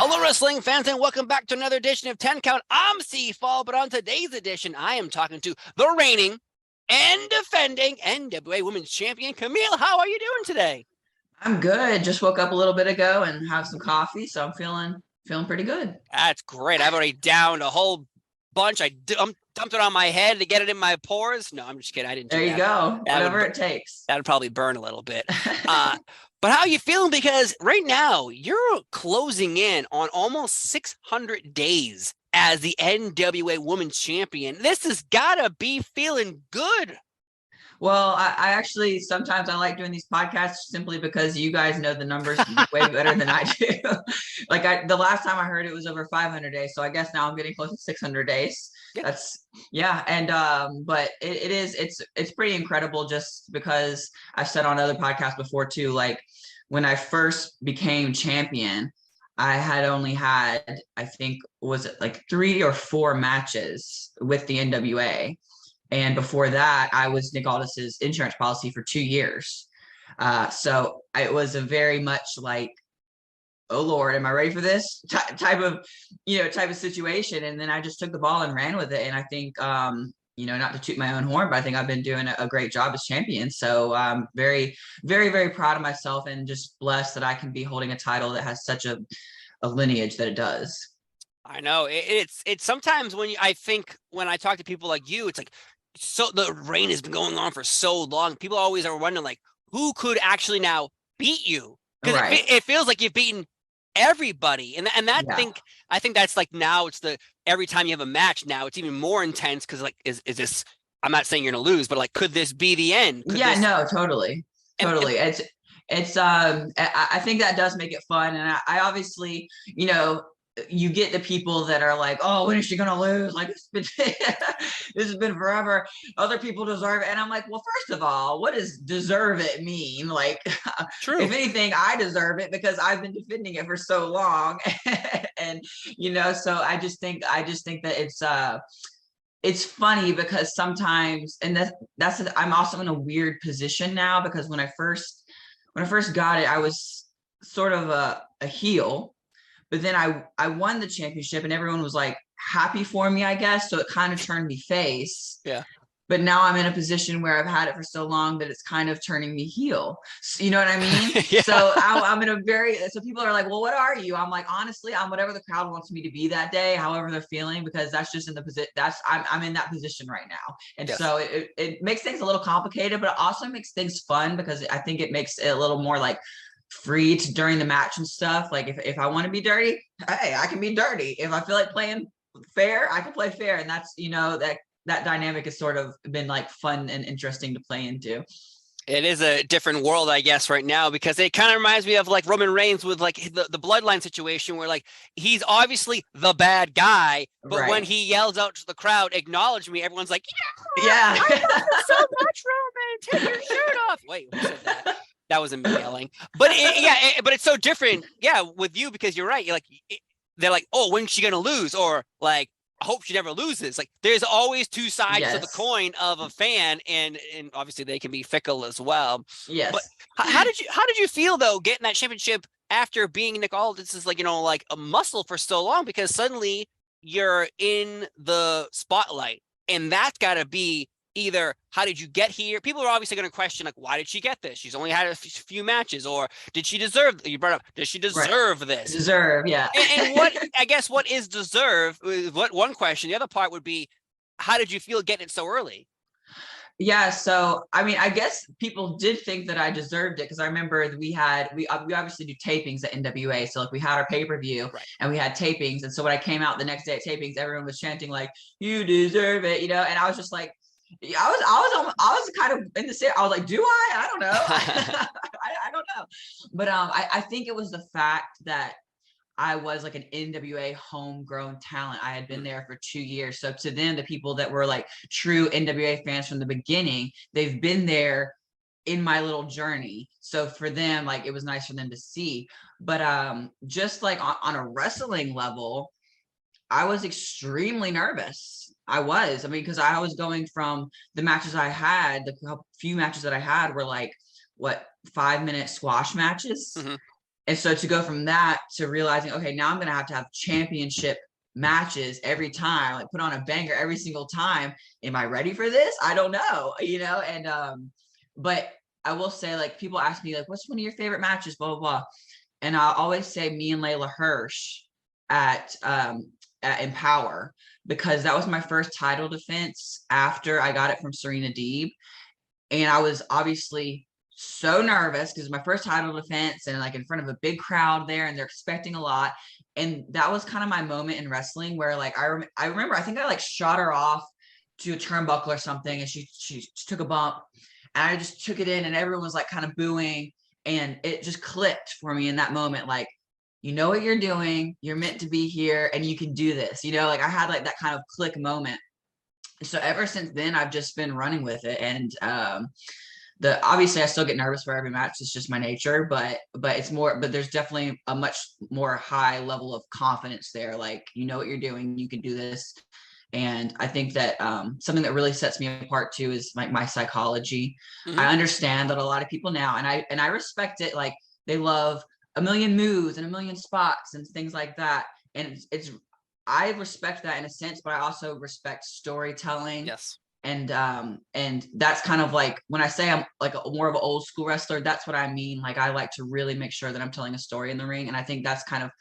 Hello, wrestling fans, and welcome back to another edition of 10 Count. I'm C-Fall, but on today's edition, I am talking to the reigning and defending NWA Women's Champion, Kamille. How are you doing today? I'm good. Just woke up a little bit ago and have some coffee, so I'm feeling pretty good. That's great. I've already downed a whole bunch. I dumped it on my head to get it in my pores. No, I'm just kidding. I didn't do that. There you go. Whatever it takes. That'd probably burn a little bit. But how are you feeling? Because right now you're closing in on almost 600 days as the NWA Women's Champion. This has got to be feeling good. Well, I actually sometimes I like doing these podcasts simply because you guys know the numbers way better than I do. The last time I heard it was over 500 days, so I guess now I'm getting close to 600 days. Yeah. But it's pretty incredible just because I've said on other podcasts before too, like when I first became champion, I had only had, I think, was it like 3 or 4 matches with the NWA. And before that, I was Nick Aldis's insurance policy for 2 years. So it was a very much like, oh Lord, am I ready for this type of situation? And then I just took the ball and ran with it. And I think, not to toot my own horn, but I think I've been doing a great job as champion. So I'm very, very, very proud of myself and just blessed that I can be holding a title that has such a lineage that it does. I know it's sometimes when I talk to people like you, it's like, so the reign has been going on for so long. People always are wondering, like, who could actually now beat you? Because it feels like you've beaten everybody, and I think that's like now it's every time you have a match now it's even more intense because like is this? I'm not saying you're gonna lose, but like, could this be the end? No, totally. It's I think that does make it fun, and I obviously you get the people that are like, oh, when is she gonna lose? Like this has been forever. Other people deserve it, and I'm like, well, first of all, what does deserve it mean? Like, true. If anything, I deserve it because I've been defending it for so long, and so I just think that it's funny because sometimes, and I'm also in a weird position now because when I first got it, I was sort of a heel. But then I won the championship and everyone was like happy for me, I guess. So it kind of turned me face. Yeah. But now I'm in a position where I've had it for so long that it's kind of turning me heel. So, you know what I mean? Yeah. So I'm in so people are like, well, what are you? I'm like, honestly, I'm whatever the crowd wants me to be that day, however they're feeling, because that's just in the position I'm in that position right now. And yes. So it makes things a little complicated, but it also makes things fun because I think it makes it a little more like free during the match and stuff. Like if I want to be dirty, hey, I can be dirty. If I feel like playing fair, I can play fair. And that's that dynamic has sort of been like fun and interesting to play into. It is a different world, I guess, right now, because it kind of reminds me of like Roman Reigns with like the bloodline situation where like he's obviously the bad guy, but when he yells out to the crowd, acknowledge me, everyone's like, yeah. I love you so much, Roman. Take your shirt off. Wait, who said that? That wasn't me yelling, but but it's so different. Yeah, with you, because you're right. You're like, they're like, oh, when's she gonna lose? Or like, I hope she never loses. Like, there's always two sides to the coin of a fan, and obviously they can be fickle as well. Yes. But how did you feel though getting that championship after being Nick Aldis is like like a muscle for so long? Because suddenly you're in the spotlight, and that's got to be. Either how did you get here? People are obviously going to question, like, why did she get this? She's only had a few matches, or did she deserve? You brought up, does she deserve this? Deserve, yeah. And what is deserve? What one question? The other part would be, how did you feel getting it so early? Yeah, so I mean, I guess people did think that I deserved it because I remember we obviously do tapings at NWA, so like we had our pay-per-view and we had tapings, and so when I came out the next day at tapings, everyone was chanting like, "You deserve it," and I was just like. I was kind of in the city. I was like, do I don't know. I don't know. But I think it was the fact that I was like an NWA homegrown talent. I had been there for 2 years. So to them, the people that were like true NWA fans from the beginning, they've been there in my little journey. So for them, like, it was nice for them to see. But just like on a wrestling level, I was extremely nervous. I mean, because I was going from the matches I had, the few matches that I had were like, what, 5-minute squash matches. And so to go from that to realizing, okay, now I'm going to have championship matches every time, like put on a banger every single time. Am I ready for this? I don't know, and but I will say, like, people ask me like, what's one of your favorite matches, blah blah blah, and I'll always say me and Layla Hirsch at Empower, because that was my first title defense after I got it from Serena Deeb. And I was obviously so nervous because my first title defense and like in front of a big crowd there, and they're expecting a lot. And that was kind of my moment in wrestling where like I remember I think I like shot her off to a turnbuckle or something, and she took a bump, and I just took it in, and everyone was like kind of booing, and it just clicked for me in that moment. Like, you know what you're doing, you're meant to be here, and you can do this. Like I had like that kind of click moment. So ever since then, I've just been running with it, and obviously I still get nervous for every match. It's just my nature, but it's more, but there's definitely a much more high level of confidence there. Like, you know what you're doing, you can do this. And I think that something that really sets me apart too is like my psychology. Mm-hmm. I understand that a lot of people now, and I respect it. Like, they love a million moves and a million spots and things like that. And I respect that in a sense, but I also respect storytelling. Yes. And that's kind of like when I say I'm like more of an old school wrestler, that's what I mean. Like, I like to really make sure that I'm telling a story in the ring. And I think that's kind of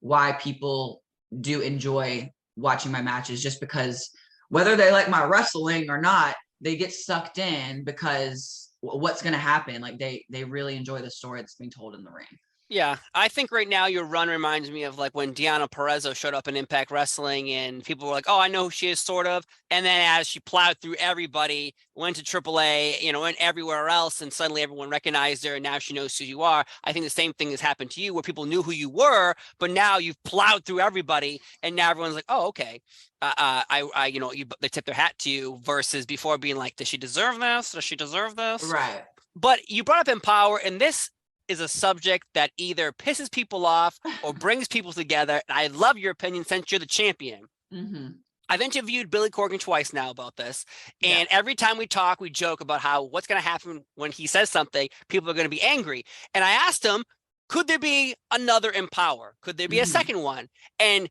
why people do enjoy watching my matches, just because whether they like my wrestling or not, they get sucked in because what's going to happen. Like they really enjoy the story that's being told in the ring. Yeah, I think right now your run reminds me of like when Deonna Purrazzo showed up in Impact Wrestling, and people were like, "Oh, I know who she is," sort of. And then as she plowed through everybody, went to AAA, went everywhere else, and suddenly everyone recognized her, and now she knows who you are. I think the same thing has happened to you, where people knew who you were, but now you've plowed through everybody, and now everyone's like, "Oh, okay." They tip their hat to you, versus before being like, "Does she deserve this? Does she deserve this?" Right. But you brought up Empower, and this is a subject that either pisses people off or brings people together. And I love your opinion since you're the champion. Mm-hmm. I've interviewed Billy Corgan twice now about this. And every time we talk, we joke about how what's going to happen when he says something, people are going to be angry. And I asked him, could there be another Empower? Could there be a second one? And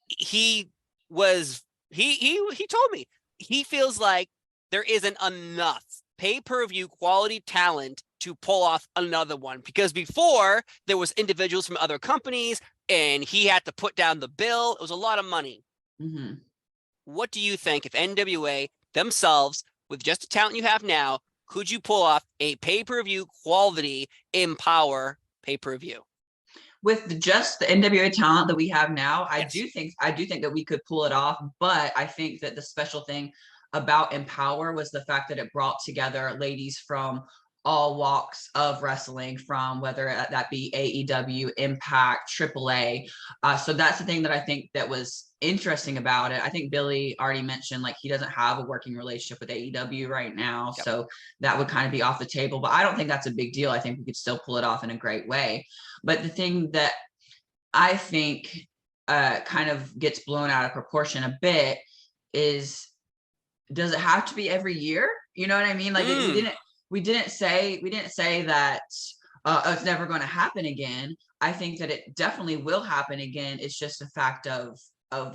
he told me he feels like there isn't enough pay-per-view quality talent to pull off another one, because before there was individuals from other companies and he had to put down the bill. It was a lot of money. Mm-hmm. What do you think if NWA themselves, with just the talent you have now, could you pull off a pay-per-view quality Empower pay-per-view? With just the NWA talent that we have now, Yes. I do think that we could pull it off, but I think that the special thing about Empower was the fact that it brought together ladies from all walks of wrestling, from whether that be AEW, Impact, AAA. So that's the thing that I think that was interesting about it. I think Billy already mentioned, like, he doesn't have a working relationship with AEW right now. Yep. So that would kind of be off the table, but I don't think that's a big deal. I think we could still pull it off in a great way. But the thing that I think kind of gets blown out of proportion a bit is, does it have to be every year? You know what I mean? Like, we didn't say that it's never going to happen again. I think that it definitely will happen again. It's just a fact of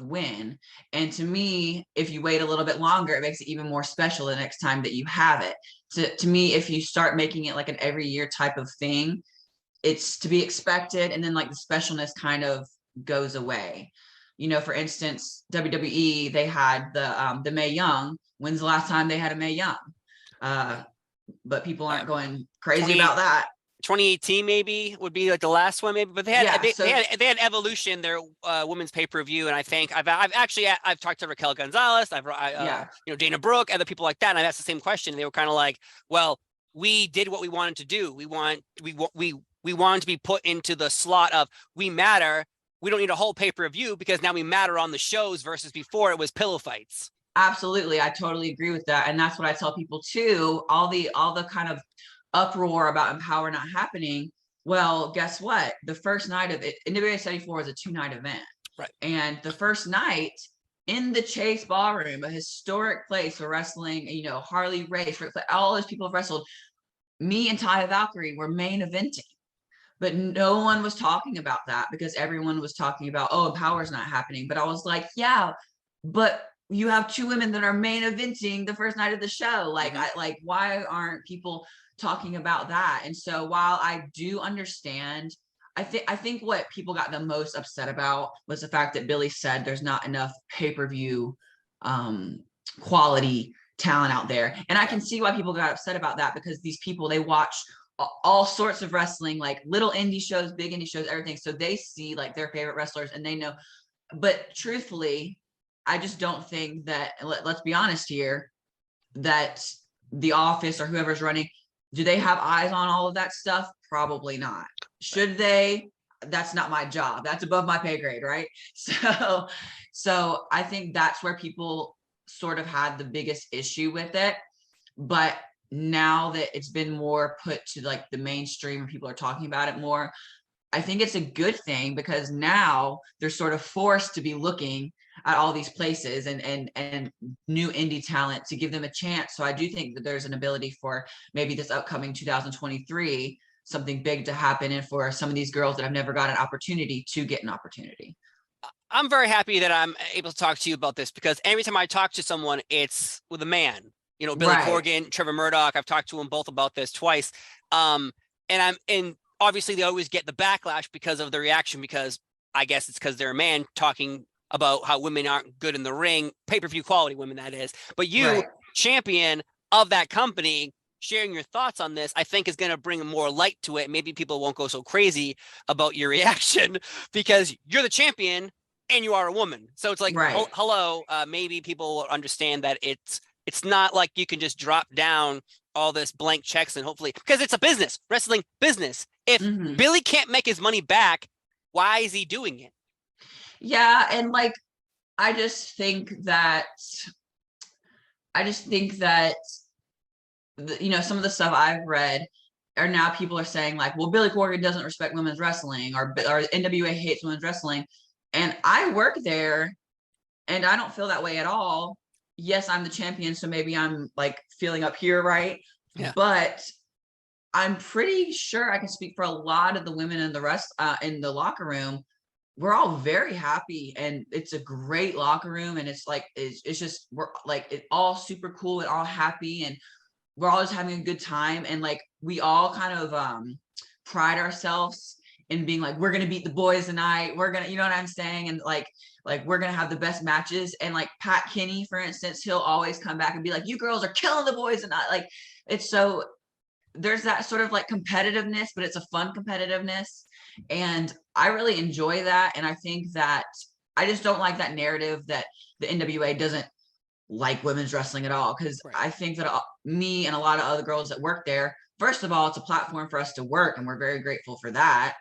when. And to me, if you wait a little bit longer, it makes it even more special the next time that you have it. To me, if you start making it like an every year type of thing, it's to be expected, and then like the specialness kind of goes away. For instance, WWE, they had the Mae Young. When's the last time they had a Mae Young? But people aren't going crazy about that. 2018 maybe would be like the last one, maybe. But they had Evolution, their women's pay-per-view, and I think I've talked to Raquel Gonzalez, Dana Brooke, other people like that, and I asked the same question. They were kind of like, well, we did what we wanted to do. We wanted to be put into the slot of we matter. We don't need a whole pay-per-view because now we matter on the shows, versus before it was pillow fights. Absolutely. I totally agree with that. And that's what I tell people too. All the kind of uproar about Empower not happening. Well, guess what? The first night of it, NWA 74 is a 2-night event. Right. And the first night in the Chase Ballroom, a historic place for wrestling, Harley Race, all those people have wrestled. Me and Taya Valkyrie were main eventing. but no one was talking about that because everyone was talking about, oh, Empower's not happening. But I was like, yeah, but you have two women that are main eventing the first night of the show. Like, why aren't people talking about that? And so while I do understand, I think what people got the most upset about was the fact that Billy said there's not enough pay-per-view quality talent out there. And I can see why people got upset about that, because these people, they watch all sorts of wrestling, like little indie shows, big indie shows, everything. So they see like their favorite wrestlers and they know. But truthfully, I just don't think that, let's be honest here, that the office or whoever's running, do they have eyes on all of that stuff? Probably not. Should they? That's not my job. That's above my pay grade, right? So I think that's where people sort of had the biggest issue with it. But now that it's been more put to like the mainstream and people are talking about it more, I think it's a good thing, because now they're sort of forced to be looking at all these places and new indie talent to give them a chance. So I do think that there's an ability for maybe this upcoming 2023, something big to happen, and for some of these girls that have never got an opportunity to get an opportunity. I'm very happy that I'm able to talk to you about this, because every time I talk to someone, it's with a man. You know, Billy Corgan, Trevor Murdoch. I've talked to them both about this twice. And obviously they always get the backlash because of the reaction, because I guess it's because they're a man talking about how women aren't good in the ring, pay-per-view quality women, that is. But you, champion of that company, sharing your thoughts on this, I think is going to bring more light to it. Maybe people won't go so crazy about your reaction because you're the champion and you are a woman. So it's like, hello, maybe people will understand that it's not like you can just drop down all this blank checks and hopefully, because it's a business, wrestling business. If Billy can't make his money back, why is he doing it? Yeah. And like, I just think that, you know, some of the stuff I've read are now people are saying like, well, Billy Corgan doesn't respect women's wrestling, or NWA hates women's wrestling. And I work there and I don't feel that way at all. Yes, I'm the champion, so maybe I'm like feeling up here, right? Yeah. But I'm pretty sure I can speak for a lot of the women in the rest in the locker room. We're all very happy, and it's a great locker room, and it's like it's just, we're like, it's all super cool and all happy, and we're all just having a good time. And like, we all kind of pride ourselves in being like, we're gonna beat the boys tonight, we're gonna, you know what I'm saying, and like we're gonna have the best matches. And like Pat Kenny, for instance, he'll always come back and be like, you girls are killing the boys tonight. Like, it's so, there's that sort of like competitiveness, but it's a fun competitiveness, and I really enjoy that. And I think that I just don't like that narrative that the NWA doesn't like women's wrestling at all, because I think that me and a lot of other girls that work there, first of all, it's a platform for us to work, and we're very grateful for that.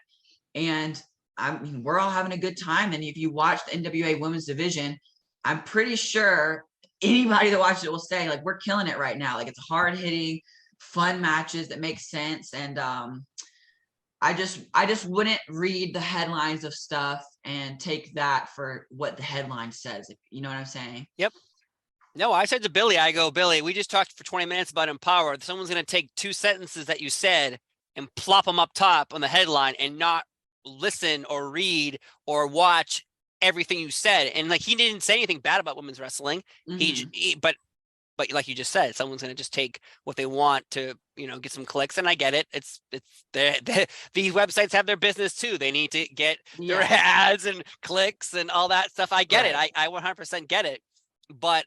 And I mean, we're all having a good time. And if you watch the NWA women's division, I'm pretty sure anybody that watches it will say like, we're killing it right now. Like, it's hard hitting, fun matches that make sense. And I just wouldn't read the headlines of stuff and take that for what the headline says. If you know what I'm saying? Yep. No, I said to Billy, I go, Billy, we just talked for 20 minutes about Empower. Someone's going to take two sentences that you said and plop them up top on the headline and not listen or read or watch everything you said. And like, he didn't say anything bad about women's wrestling. But like you just said, someone's going to just take what they want to, you know, get some clicks. And I get it. It's these websites have their business too. They need to get their ads and clicks and all that stuff. I get it. I 100% get it. But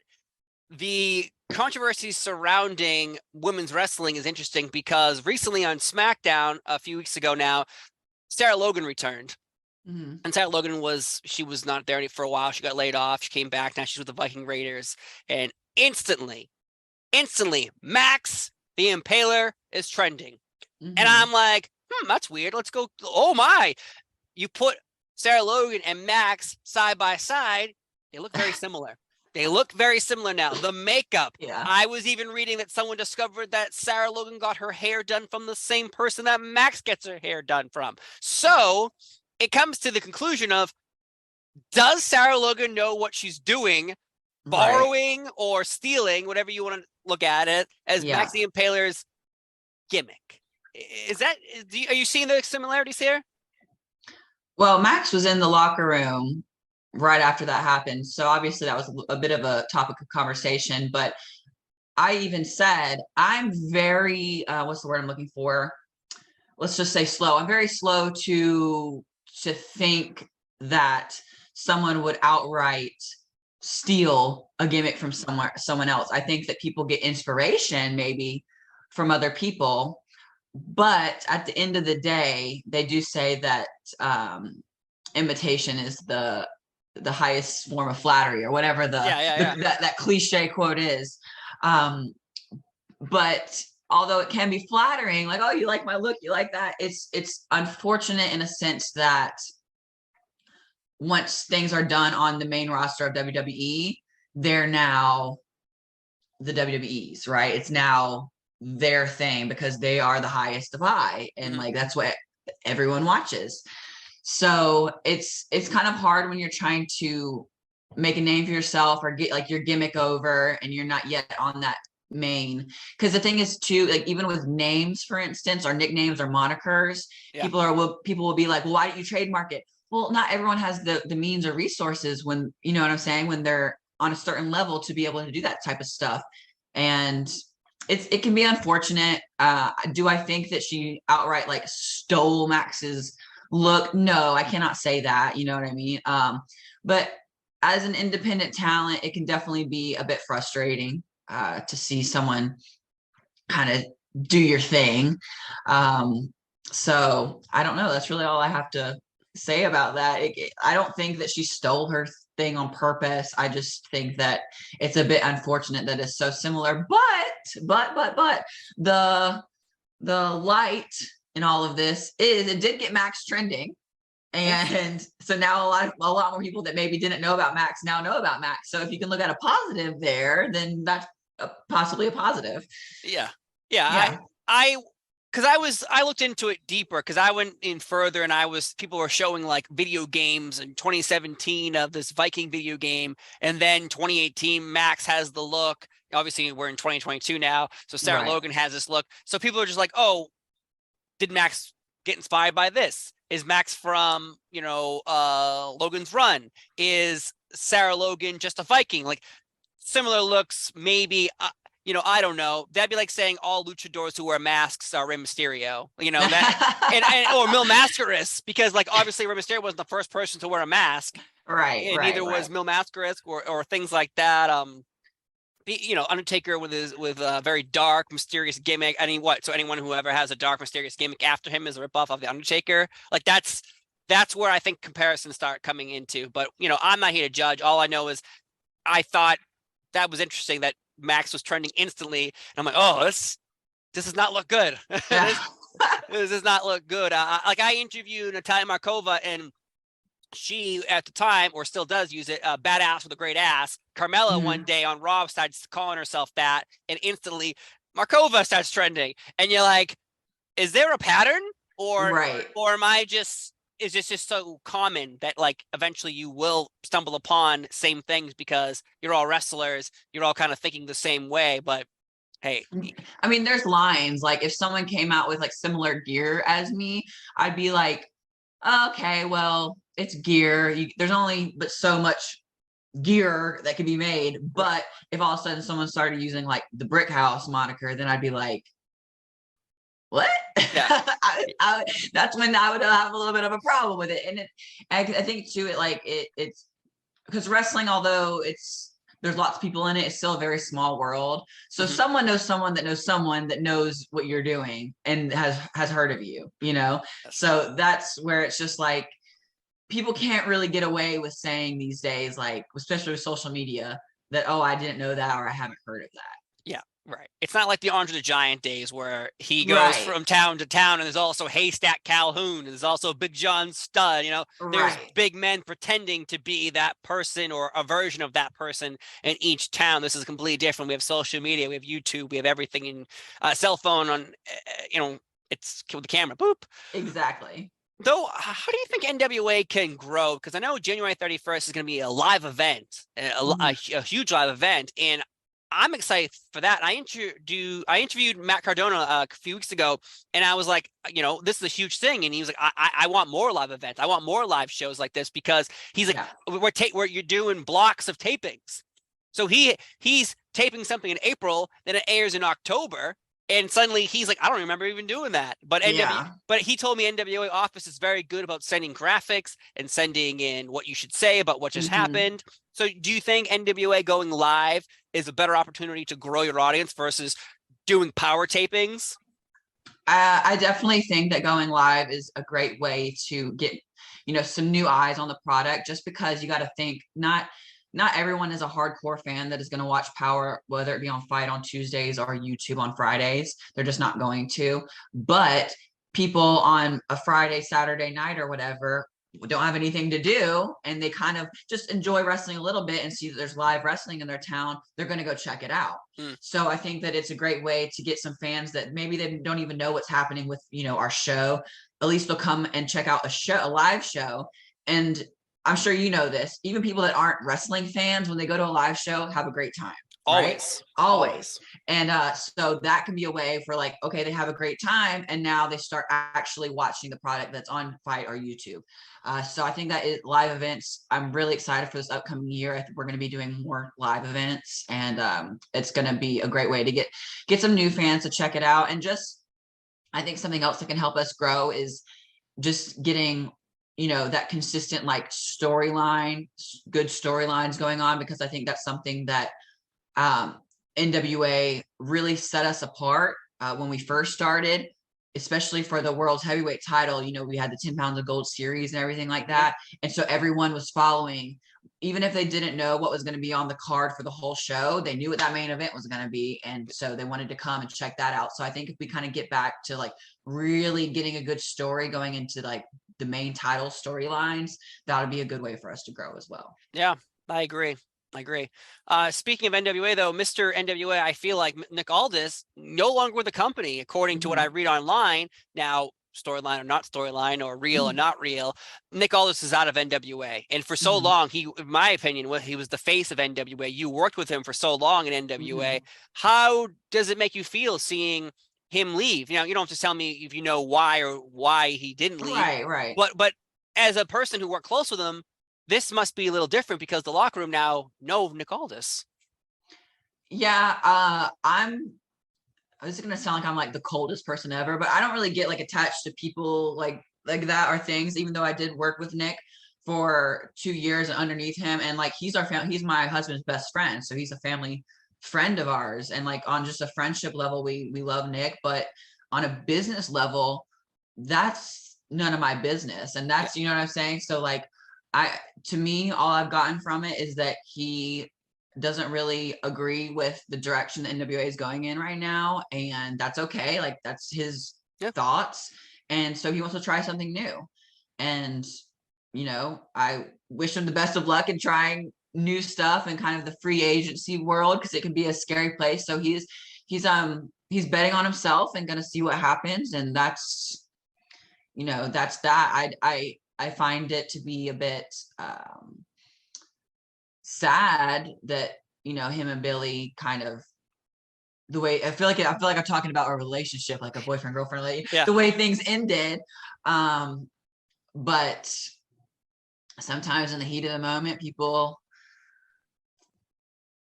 the controversy surrounding women's wrestling is interesting, because recently on SmackDown a few weeks ago now, Sarah Logan returned. And Sarah Logan she was not there for a while. She got laid off. She came back. Now she's with the Viking Raiders. And instantly, Max the Impaler is trending. And I'm like, that's weird. Let's go. Oh my. You put Sarah Logan and Max side by side. They look very similar. They look very similar now. The makeup. Yeah. I was even reading that someone discovered that Sarah Logan got her hair done from the same person that Max gets her hair done from. So it comes to the conclusion of, does Sarah Logan know what she's doing, borrowing or stealing, whatever you want to look at it, as Max the Impaler's gimmick? Is that, are you seeing the similarities here? Well, Max was in the locker room right after that happened. So obviously that was a bit of a topic of conversation. But I even said, I'm very, what's the word I'm looking for? Let's just say slow. I'm very slow to think that someone would outright steal a gimmick from someone else. I think that people get inspiration maybe from other people, but at the end of the day, they do say that imitation is the highest form of flattery, or whatever that cliche quote is. But although it can be flattering, like, oh, you like my look, you like that, it's unfortunate in a sense that once things are done on the main roster of WWE, they're now the WWE's, right? It's now their thing because they are the highest of high, and like that's what everyone watches. So it's kind of hard when you're trying to make a name for yourself or get like your gimmick over and you're not yet on that main. Because the thing is too, like even with names, for instance, or nicknames or monikers, people will be like, well, why don't you trademark it? Well, not everyone has the means or resources, when, you know what I'm saying, when they're on a certain level to be able to do that type of stuff. And it can be unfortunate. Do I think that she outright like stole Max's look? No, I cannot say that. You know what I mean? But as an independent talent, it can definitely be a bit frustrating to see someone kind of do your thing. So I don't know. That's really all I have to say about that. I don't think that she stole her thing on purpose. I just think that it's a bit unfortunate that it's so similar. But the light in all of this is it did get Max trending. And so now a lot more people that maybe didn't know about Max now know about Max. So if you can look at a positive there, then that's possibly a positive. Yeah. Because I looked into it deeper, because I went in further, and people were showing like video games in 2017 of this Viking video game, and then 2018 Max has the look. Obviously we're in 2022 now, so Sarah Logan has this look. So people are just like, oh, did Max get inspired by this? Is Max from, Logan's Run? Is Sarah Logan just a Viking? Like similar looks, maybe. I don't know. That'd be like saying all luchadors who wear masks are Rey Mysterio, that, or Mil Mascaras, because like obviously Rey Mysterio wasn't the first person to wear a mask, and neither was Mil Mascaras or things like that. Undertaker with a very dark, mysterious gimmick. So anyone who ever has a dark, mysterious gimmick after him is a ripoff of the Undertaker. Like that's where I think comparisons start coming into. But I'm not here to judge. All I know is I thought that was interesting that Max was trending instantly, and I'm like, oh, this does not look good. This does not look good. I interviewed Natalia Markova, and she at the time, or still does, use it, badass with a great ass. Carmella one day on Raw starts calling herself that, and instantly Markova starts trending, and you're like, is there a pattern, or am I just, is this just so common that like eventually you will stumble upon same things because you're all wrestlers, you're all kind of thinking the same way? But hey, I mean, there's lines. Like if someone came out with like similar gear as me, I'd be like, okay, well, it's gear. There's only but so much gear that can be made. But if all of a sudden someone started using like the Brick House moniker, then I'd be like, what? Yeah. That's when I would have a little bit of a problem with it. And I think too, it's because wrestling, although there's lots of people in it, it's still a very small world. So someone knows someone that knows someone that knows what you're doing and has heard of you, So that's where it's just like, people can't really get away with saying these days, like, especially with social media, that, oh, I didn't know that, or I haven't heard of that. Yeah. Right. It's not like the Andre the Giant days where he goes from town to town, and there's also Haystack Calhoun, and there's also Big John Studd. There's big men pretending to be that person or a version of that person in each town. This is completely different. We have social media, we have YouTube, we have everything in cell phone on, it's with the camera. Boop. Exactly. Though, how do you think NWA can grow? Because I know January 31st is going to be a live event, a huge live event, and I'm excited for that. I interviewed Matt Cardona a few weeks ago, and I was like, this is a huge thing. And he was like, I want more live events. I want more live shows like this, because he's like, where you're doing blocks of tapings. So he's taping something in April, then it airs in October. And suddenly he's like, I don't remember even doing that. But but he told me NWA office is very good about sending graphics and sending in what you should say about what just happened. So do you think NWA going live is a better opportunity to grow your audience versus doing power tapings? I definitely think that going live is a great way to get, some new eyes on the product, just because you got to think not everyone is a hardcore fan that is going to watch Power, whether it be on Fight on Tuesdays or YouTube on Fridays. They're just not going to. But people on a Friday, Saturday night or whatever don't have anything to do, and they kind of just enjoy wrestling a little bit and see that there's live wrestling in their town, they're going to go check it out. So I think that it's a great way to get some fans that maybe they don't even know what's happening with, our show. At least they'll come and check out a live show. And I'm sure you know this, even people that aren't wrestling fans, when they go to a live show, have a great time. Always. Right? Always. And so that can be a way for like, okay, they have a great time, and now they start actually watching the product that's on Fight or YouTube. So I think that live events, I'm really excited for this upcoming year. I think we're going to be doing more live events, and it's going to be a great way to get some new fans to check it out. And just, I think something else that can help us grow is just getting, that consistent like storyline, good storylines going on, because I think that's something that NWA really set us apart when we first started, especially for the world's heavyweight title. We had the 10 pounds of gold series and everything like that. And so everyone was following, even if they didn't know what was going to be on the card for the whole show, they knew what that main event was going to be. And so they wanted to come and check that out. So I think if we kind of get back to like really getting a good story going into like the main title storylines, that would be a good way for us to grow as well. Yeah, I agree. Speaking of NWA, though, Mr. NWA, I feel like Nick Aldis no longer with the company, according to what I read online. Now, storyline or not storyline, or real or not real, Nick Aldis is out of NWA. And for so long, he, in my opinion, he was the face of NWA. You worked with him for so long in NWA. How does it make you feel seeing him leave? You don't have to tell me if you know why he didn't leave. Right. But as a person who worked close with him, this must be a little different, because the locker room now know Nick Aldis. Yeah, this is gonna sound like I'm like the coldest person ever, but I don't really get like attached to people like that or things, even though I did work with Nick for 2 years and underneath him, and like he's my husband's best friend, so he's a family friend of ours, and like on just a friendship level, we love Nick, but on a business level, that's none of my business, and that's, you know what I'm saying? So like, to me, all I've gotten from it is that he doesn't really agree with the direction the NWA is going in right now, and that's okay. Like, that's his thoughts, and so he wants to try something new. And I wish him the best of luck in trying new stuff and kind of the free agency world, because it can be a scary place. So he's betting on himself and going to see what happens, and that's that. I find it to be a bit sad that him and Billy kind of, the way I feel like I'm talking about a relationship, like a boyfriend girlfriend, the way things ended. But sometimes in the heat of the moment, people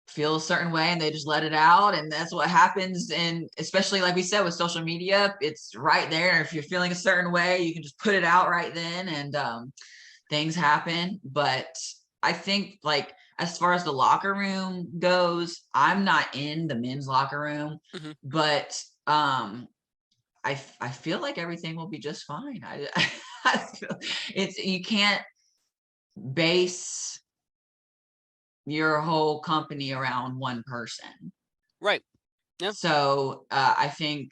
feel a certain way and they just let it out, and that's what happens. And especially like we said with social media, it's right there. If you're feeling a certain way, you can just put it out right then, and things happen. But I think, like, as far as the locker room goes, I'm not in the men's locker room, but I feel like everything will be just fine. I feel you can't base your whole company around one person. Right. Yeah. So I think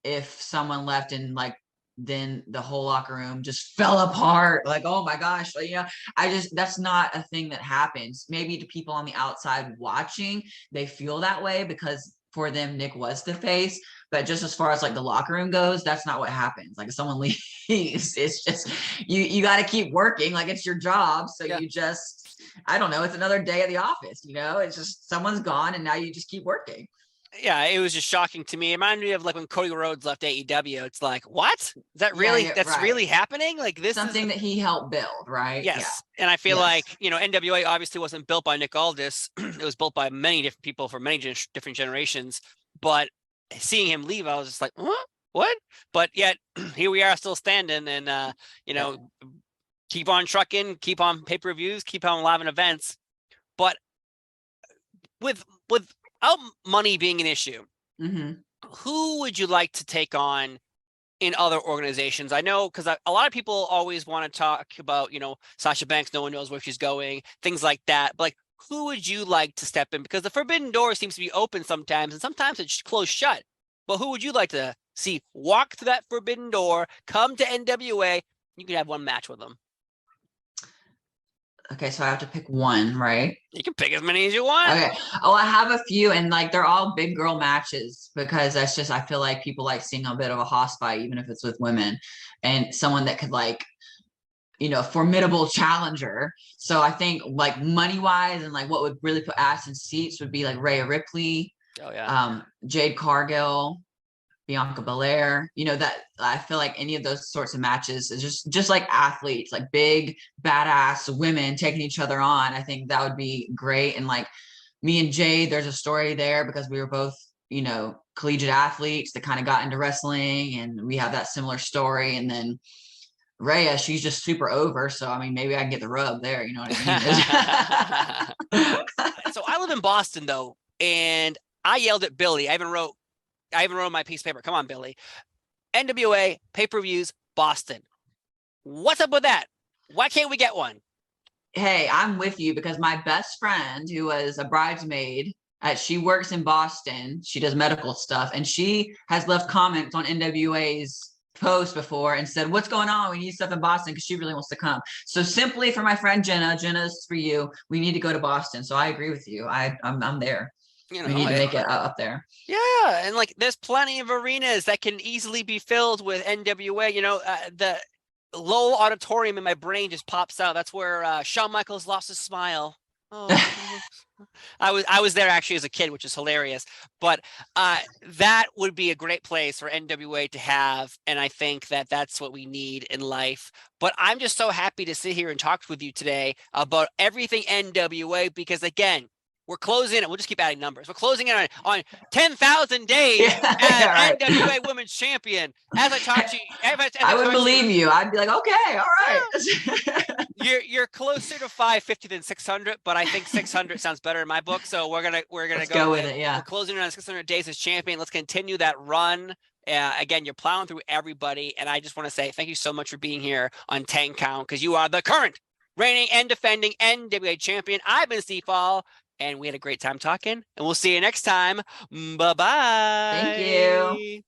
if someone left and like, then the whole locker room just fell apart, like, oh my gosh, like, that's not a thing that happens. Maybe to people on the outside watching, they feel that way because for them, Nick was the face. But just as far as like the locker room goes, that's not what happens. Like if someone leaves, it's just, you got to keep working. Like it's your job. So you just I don't know. It's another day at the office, you know, it's just someone's gone and now you just keep working. Yeah, it was just shocking to me. It reminded me of like when Cody Rhodes left AEW. It's like, what? Is that really, that's really happening? Like this something that he helped build, right? Yes. And I feel like, you know, NWA obviously wasn't built by Nick Aldis. It was built by many different people for many different generations. But seeing him leave, I was just like, what? But yet here we are still standing and, you know, keep on trucking, keep on pay-per-views, keep on live events. But without money being an issue, who would you like to take on in other organizations? I know because a lot of people always want to talk about, you know, Sasha Banks, no one knows where she's going, things like that. But like, who would you like to step in? Because the forbidden door seems to be open sometimes and sometimes it's closed shut. But who would you like to see walk through that forbidden door, come to NWA? You could have one match with them. Okay, so I have to pick one, right? You can pick as many as you want. Okay. Oh, I have a few, and like they're all big girl matches because that's just, I feel like people like seeing a bit of a hoss fight, even if it's with women, and someone that could like, you know, formidable challenger. So I think like money wise and like what would really put ass in seats would be like Rhea Ripley, Jade Cargill, Bianca Belair, you know, that I feel like any of those sorts of matches is just like athletes, like big badass women taking each other on. I think that would be great. And like me and Jade, there's a story there because we were both, you know, collegiate athletes that kind of got into wrestling, and we have that similar story. And then Rhea, she's just super over. So I mean, maybe I can get the rub there, you know what I mean? So I live in Boston though, and I yelled at Billy. I even wrote my piece of paper. Come on, Billy. NWA pay-per-views, Boston. What's up with that? Why can't we get one? Hey, I'm with you because my best friend, who was a bridesmaid, she works in Boston. She does medical stuff, and she has left comments on NWA's post before and said, "What's going on? We need stuff in Boston," because she really wants to come. So simply for my friend Jenna's for you. We need to go to Boston. So I agree with you. I'm there. You know, we need to make it up there. Yeah, and like there's plenty of arenas that can easily be filled with NWA. You know, the Lowell Auditorium in my brain just pops out. That's where Shawn Michaels lost his smile. Oh, I was there actually as a kid, which is hilarious. But that would be a great place for NWA to have, and I think that that's what we need in life. But I'm just so happy to sit here and talk with you today about everything NWA because again, we're closing it. We'll just keep adding numbers. We're closing it on 10,000 days as NWA Women's Champion. As I talk to you, I would believe you. I'd be like, okay, all right. You're closer to 550 than 600, but I think 600 sounds better in my book. So we're gonna go with it. Yeah, we're closing it on 600 days as champion. Let's continue that run. Again, you're plowing through everybody, and I just want to say thank you so much for being here on 10 Count because you are the current, reigning, and defending NWA champion. I've been Steve Fall. And we had a great time talking, and we'll see you next time. Bye-bye. Thank you.